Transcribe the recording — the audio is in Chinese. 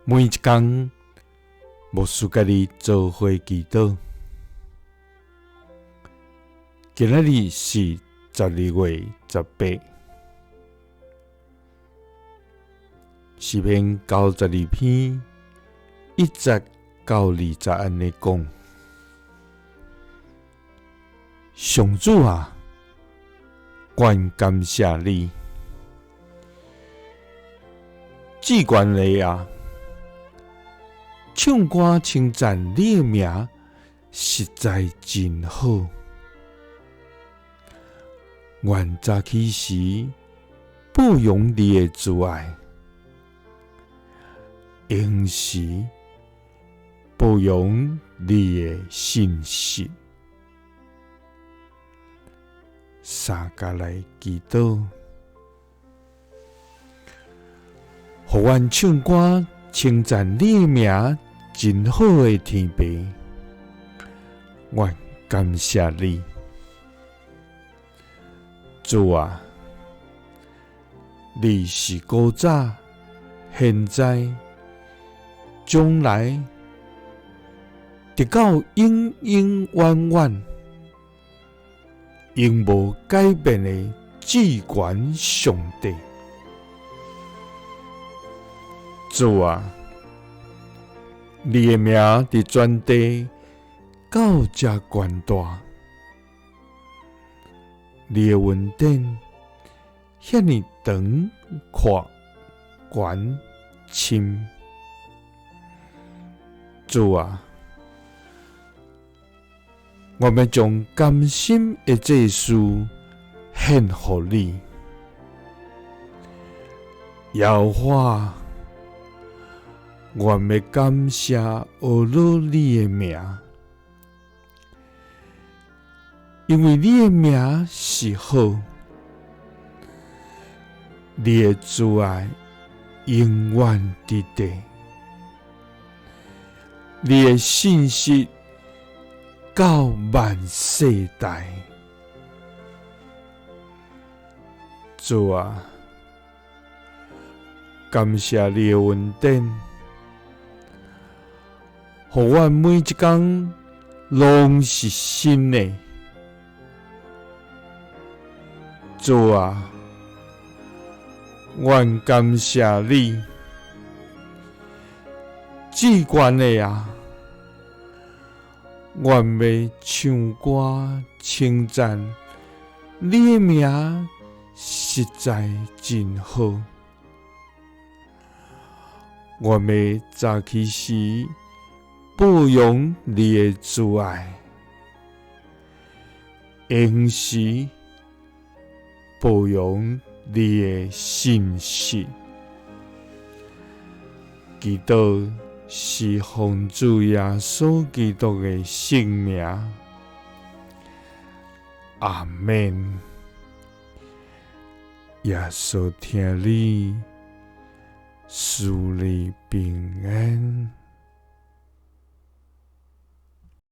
每一天，牧师甲你做伙祈祷。今仔日是12月18，诗篇92篇1节到2节安尼讲：上主啊，愿感谢你，至高的啊，唱歌称赞你的名，实在真好。愿早起时不容你的慈爱，应时不容你的信实。三甲来祈祷，互阮唱歌称赞你的名，真好的天父，愿感谢你。主啊，你是古早、现在、将来，直到永永远远，永无改变的至高上帝。主啊，你的名伫全地到这悬大。你的恩典遐尼长、阔、悬、深，主啊，我们将甘心的祭事献给你，耶和华，我们感谢阿罗你的名。因为你的名是好，你的慈爱永远伫地，你的信实到万世代。主啊，感谢你的恩典，互阮每一天拢是新的。主啊，愿感谢你，至高的啊，愿要唱歌称赞你的名，实在真好。愿要早起时不容你的慈爱，应时不容你的信实。祈祷是奉主耶稣基督的圣名。阿们。耶稣听你，赐你平安。